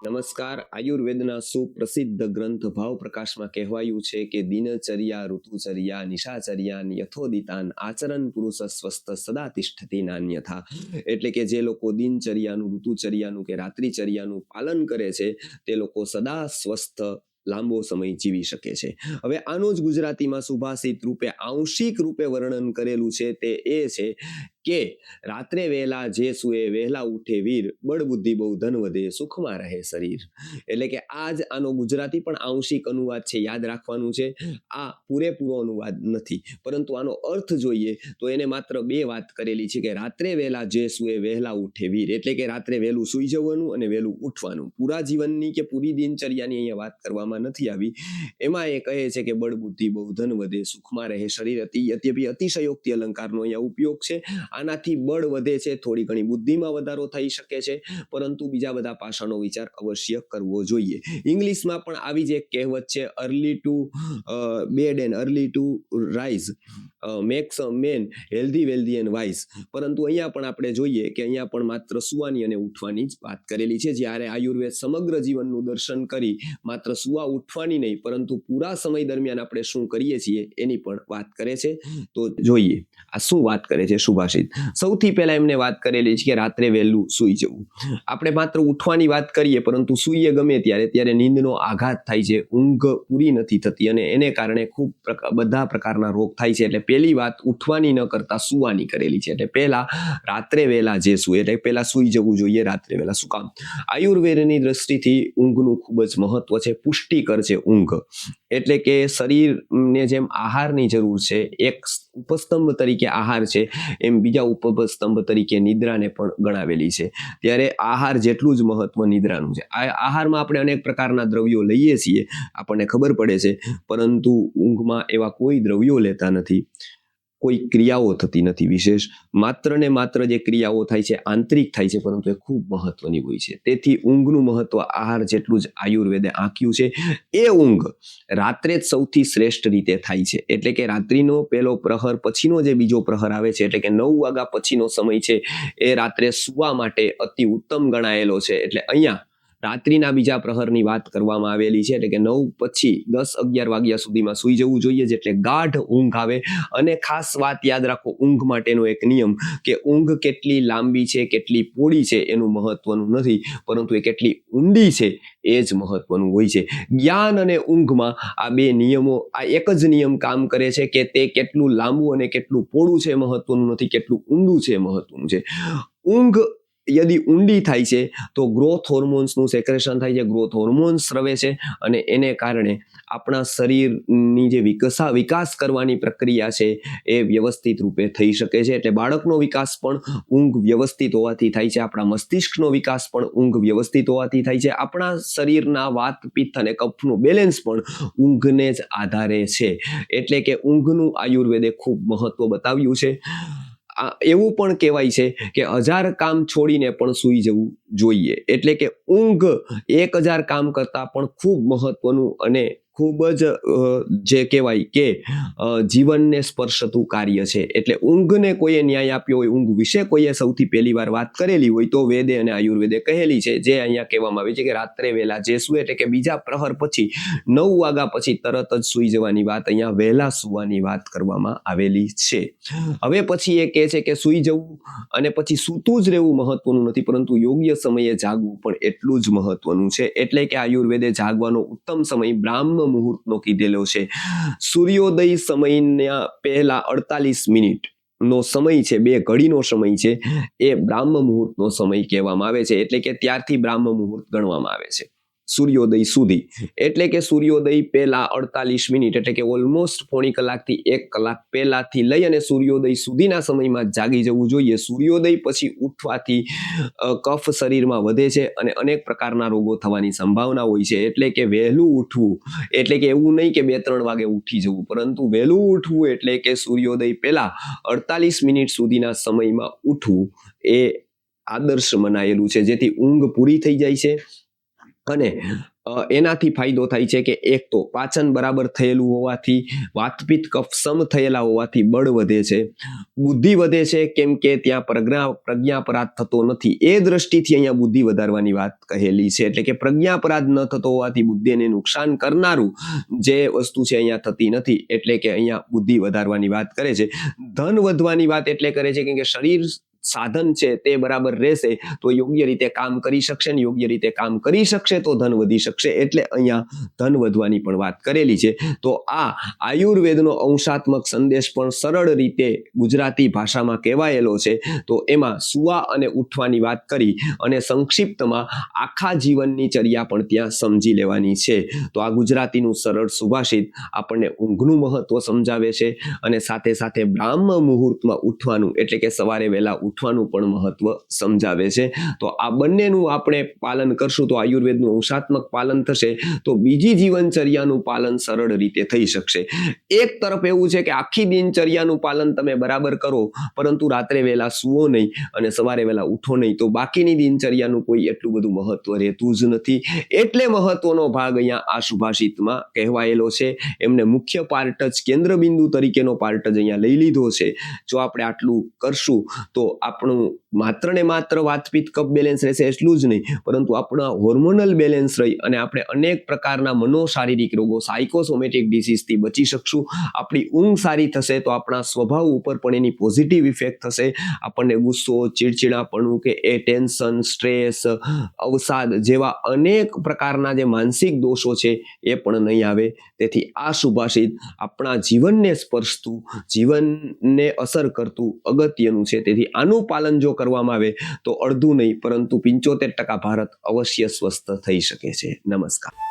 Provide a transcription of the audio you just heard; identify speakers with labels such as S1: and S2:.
S1: નમસ્કાર. આયુર્વેદના સુપ્રસિદ્ધ ગ્રંથ ભાવ પ્રકાશમાં કહેવાયું છે કે દિનચર્યા ઋતુચર્યા નિશાચર્યાન યથોદિતાન આચરણ પુરુષ સ્વસ્થ સદા તિષ્ઠતિ નાન્યથા. એટલે કે જે લોકો દિનચર્યાનું ઋતુચર્યાનું કે રાત્રિચર્યાનું પાલન કરે છે તે લોકો સદા સ્વસ્થ લાંબો સમય જીવી શકે છે. હવે આનું જ ગુજરાતીમાં સુભાષિત રૂપે આંશિક રૂપે વર્ણન કરેલું છે તે એ છે કે રાત્રે વહેલા જે સુએ વહેલા ઉઠે વીર, બળ બુદ્ધિ બહુ ધન વધે સુખમાં રહે શરીર. એટલે કે આ જ આનો ગુજરાતી પણ આંશિક અનુવાદ છે, યાદ રાખવાનું છે. આ પૂરેપૂરો અનુવાદ નથી, પરંતુ આનો અર્થ જોઈએ તો એને માત્ર બે વાત કરેલી છે કે રાત્રે વહેલા જે સુએ વહેલા ઉઠે વીર, એટલે કે રાત્રે વહેલું સુઈ જવાનું અને વહેલું ઉઠવાનું. પૂરા જીવનની કે પૂરી દિનચર્યાની અહીંયા વાત કરવામાં નથી આવી. એમાં એ કહે છે કે બળ બુદ્ધિ બહુ ધન વધે સુખમાં રહે શરીર. અતિશયોક્તિ અલંકારનો અહીંયા ઉપયોગ છે. આનાથી બળ વધે છે, થોડી ઘણી બુદ્ધિમાં વધારો થઈ શકે છે, પરંતુ બીજા બધા પાસાનો વિચાર અવશ્ય કરવો જોઈએ. ઇંગ્લિશમાં પણ આવી જ એક કહેવત છે, early to bed and early to rise makes a man healthy wealthy and wise. પરંતુ અહીંયા પણ આપણે જોઈએ કે અહીંયા પણ માત્ર સુવાની અને ઉઠવાની જ વાત કરેલી છે. જ્યારે આયુર્વેદ સમગ્ર જીવનનું દર્શન કરી માત્ર સુવા ઉઠવાની નહીં, પરંતુ પૂરા સમય દરમિયાન આપણે શું કરીએ છીએ એની પણ વાત કરે છે. તો જોઈએ આ શું વાત કરે છે સુભાષિત. સૌથી પહેલા એમને વાત કરેલી છે કે રાત્રે વહેલું સૂઈ જવું. આપણે માત્ર ઉઠવાની વાત કરીએ, પરંતુ સૂઈએ ગમે ત્યારે નીંદનો આઘાત થાય છે, ઊંઘ પૂરી નથી થતી અને એને કારણે ખૂબ બધા પ્રકારના રોગ થાય છે. એટલે પહેલી વાત ઉઠવાની ન કરતા સુવાની કરેલી છે. એટલે પહેલા રાત્રે વહેલા જે સૂએ, એટલે પહેલા સૂઈ જવું જોઈએ રાત્રે વહેલા. શું કામ? આયુર્વેદની દ્રષ્ટિથી ઊંઘનું ખૂબ જ મહત્વ છે, પુષ્ટિકર છે ઊંઘ. એટલે કે શરીરને જેમ આહારની જરૂર છે, એક ઉપસ્તંભ તરીકે આહાર છે, એમ બીજા ઉપસ્તંભ તરીકે નિદ્રાને પણ ગણાવેલી છે. ત્યારે આહાર જેટલું જ મહત્વ નિદ્રાનું છે. આ આહારમાં આપણે અનેક પ્રકારના દ્રવ્યો લઈએ છીએ, આપણને ખબર પડે છે, પરંતુ ઊંઘમાં એવા કોઈ દ્રવ્યો લેતા નથી, કોઈ ક્રિયાઓ થતી નથી વિશેષ. માત્ર ને માત્ર જે ક્રિયાઓ થાય છે આંતરિક થાય છે, પરંતુ એ ખૂબ મહત્વની હોય છે. તેથી ઊંઘનું મહત્વ આહાર જેટલું જ આયુર્વેદે આંક્યું છે. એ ઊંઘ રાત્રે જ સૌથી શ્રેષ્ઠ રીતે થાય છે. એટલે કે રાત્રિનો પહેલો પ્રહર પછીનો જે બીજો પ્રહર આવે છે, એટલે કે 9 વાગ્યા પછીનો સમય છે, એ રાત્રે સુવા માટે અતિ ઉત્તમ ગણાયેલો છે. એટલે અહીંયા રાત્રિના બીજા પ્રહરની વાત કરવામાં આવેલી છે. એટલે કે 9 પછી 10-11 વાગ્યા સુધીમાં સૂઈ જવું જોઈએ, જેટલે ગાઢ ઊંઘ આવે. અને ખાસ વાત યાદ રાખો ઊંઘ માટેનો એક નિયમ, કે ઊંઘ કેટલી લાંબી છે કેટલી પોળી છે એનું મહત્વનું નથી, પરંતુ એ કેટલી ઊંડી છે એ જ મહત્વનું હોય છે. જ્ઞાન અને ઊંઘમાં આ બે નિયમો, આ એક જ નિયમ કામ કરે છે કે તે કેટલું લાંબુ અને કેટલું પોળું છે મહત્વનું નથી, કેટલું ઊંડું છે મહત્વનું છે. ઊંઘ યદિ ઊંડી થાય છે તો ગ્રોથ હોર્મોન્સનું સેક્રેશન થાય છે, ગ્રોથ હોર્મોન્સ સ્રવે છે, અને એને કારણે આપણા શરીરની જે વિકાસ કરવાની પ્રક્રિયા છે એ વ્યવસ્થિત રૂપે થઈ શકે છે. એટલે બાળકનો વિકાસ પણ ઊંઘ વ્યવસ્થિત હોવાથી થાય છે, આપણા મસ્તિષ્કનો વિકાસ પણ ઊંઘ વ્યવસ્થિત હોવાથી થાય છે, આપણા શરીરના વાત પિત્ત અને કફનું બેલેન્સ પણ ઊંઘને જ આધારે છે. એટલે કે ઊંઘનું આયુર્વેદે ખૂબ મહત્વ બતાવ્યું છે. એવું પણ કહેવાય છે કે 1000 કામ છોડીને પણ સૂઈ જવું જોઈએ. એટલે કે ઊંઘ 1000 કામ કરતા પણ ખૂબ મહત્વનું અને ખૂબ જ જે કહેવાય કે જીવનને સ્પર્શતું કાર્ય છે. એટલે ઊંઘને કોઈએ ન્યાય આપ્યો હોય, ઊંઘ વિશે કોઈએ સૌથી પહેલી વાર વાત કરેલી હોય તો વેદે અને આયુર્વેદે કહેલી છે, જે અહીંયા કહેવામાં આવી છે કે રાત્રે વહેલા જે સૂએ, એટલે કે બીજા પ્રહર પછી 9 વાગ્યા પછી તરત જ સૂઈ જવાની વાત, અહીંયા વહેલા સૂવાની વાત કરવામાં આવેલી છે. હવે પછી એ કહે છે કે સૂઈ જવું અને પછી સૂતું જ રહેવું મહત્વનું નથી, પરંતુ યોગ્ય સમયે જાગવું પણ એટલું જ મહત્વનું છે. એટલે કે આયુર્વેદે જાગવાનો ઉત્તમ સમય બ્રાહ્મ મુહૂર્તનો કીધેલો છે. સૂર્યોદય સમયના પહેલા 48 મિનિટ નો સમય છે, 2 ઘડીનો સમય છે, એ બ્રાહ્મ મુહૂર્તનો સમય કહેવામાં આવે છે. એટલે કે ત્યારથી બ્રાહ્મ મુહૂર્ત ગણવામાં આવે છે સૂર્યોદય સુધી. એટલે કે સૂર્યોદય પહેલા 48 મિનિટ, એટલે કે ઓલમોસ્ટ પોણી કલાકથી 1 કલાક પહેલાથી લઈ અને સૂર્યોદય સુધીના સમયમાં જાગી જવું જોઈએ. સૂર્યોદય પછી ઉઠવાથી કફ શરીરમાં વધે છે અને અનેક પ્રકારના રોગો થવાની સંભાવના હોય છે. એટલે કે વહેલું ઉઠવું, એટલે કે એવું નહીં કે 2-3 વાગે ઉઠી જવું, પરંતુ વહેલું ઉઠવું એટલે કે સૂર્યોદય પહેલા 48 મિનિટ સુધીના સમયમાં ઉઠવું એ આદર્શ મનાયેલું છે, જેથી ઊંઘ પૂરી થઈ જાય છે અને એનાથી ફાયદો થાય છે કે એક તો પાચન બરાબર થયેલું હોવાથી, વાતપિત્ત કફ સમ થયેલા હોવાથી બળ વધે છે, બુદ્ધિ વધે છે કેમ કે ત્યાં પ્રજ્ઞાપરાધ થતો નથી. એ દ્રષ્ટિથી અહીંયા બુદ્ધિ વધારવાની વાત કહેલી છે. એટલે કે પ્રજ્ઞાપરાધ ન થતો હોવાથી બુદ્ધિને નુકસાન કરનારું જે વસ્તુ છે અહીંયા થતી નથી. એટલે કે અહીંયા બુદ્ધિ વધારવાની વાત કરે છે. ધન વધવાની વાત એટલે કરે છે કે શરીર સાધન છે તે બરાબર રહેશે તો યોગ્ય રીતે કામ કરી શકશે ને યોગ્ય રીતે કામ કરી શકશે તો ધન વધી શકશે. એટલે અહીંયા ધન વધવાની પણ વાત કરેલી છે. તો આ આયુર્વેદનો અંશાત્મક સંદેશ પણ સરળ રીતે ગુજરાતી ભાષામાં કહેવાયેલો છે. તો એમાં સુવા અને ઉઠવાની વાત કરી અને સંક્ષિપ્તમાં આખા જીવનની ચર્યા પણ ત્યાં સમજી લેવાની છે. તો આ ગુજરાતીનું સરળ સુભાષિત આપણને ઊંઘનું મહત્વ સમજાવે છે અને સાથે સાથે બ્રાહ્મ મુહૂર્તમાં ઉઠવાનું એટલે કે સવારે વહેલા ઉઠવાનું પણ મહત્વ સમજાવે છે. તો આ બંનેનું આપણે પાલન કરશું તો આયુર્વેદનું અંશાત્મક પાલન થશે તો બીજી જીવનચર્યાનું પાલન સરળ રીતે થઈ શકશે. એક તરફ એવું છે કે આખી દિનચર્યાનું પાલન તમે બરાબર કરો પરંતુ રાત્રે વહેલા સૂવો નહીં અને સવારે વહેલા ઉઠો નહીં તો બાકીની દિનચર્યાનું કોઈ એટલું બધું મહત્વ રહેતું જ નથી. એટલે મહત્વનો ભાગ અહીંયા આ સુભાષિતમાં કહેવાયેલો છે. એમને મુખ્ય પાર્ટ જ કેન્દ્રબિંદુ તરીકેનો પાર્ટ જ અહીંયા લઈ લીધો છે. જો આપણે આટલું કરશું તો આપણું માત્ર ને માત્ર વાતપિત્ત કફ બેલેન્સ રહેશે એટલું જ નહીં પરંતુ આપણા હોર્મોનલ બેલેન્સ રહી અને આપણે અનેક પ્રકારના મનોશારીરિક રોગો સાયકોસોમેટિક ડિસીઝથી બચી શકશું. આપણી ઊંઘ સારી થશે તો આપણા સ્વભાવ ઉપર પણ એની પોઝિટિવ ઇફેક્ટ થશે. આપણને ગુસ્સો, ચીડચીડાપણું કે એ ટેન્શન, સ્ટ્રેસ, અવસાદ જેવા અનેક પ્રકારના જે માનસિક દોષો છે એ પણ નહીં આવે. તેથી આ સુભાષિત આપણા જીવનને સ્પર્શતું, જીવનને અસર કરતું અગત્યનું છે. તેથી આનું પાલન જો કરવામાં આવે તો અડધું નહીં પરંતુ 75% ભારત અવશ્ય સ્વસ્થ થઈ શકે છે. નમસ્કાર.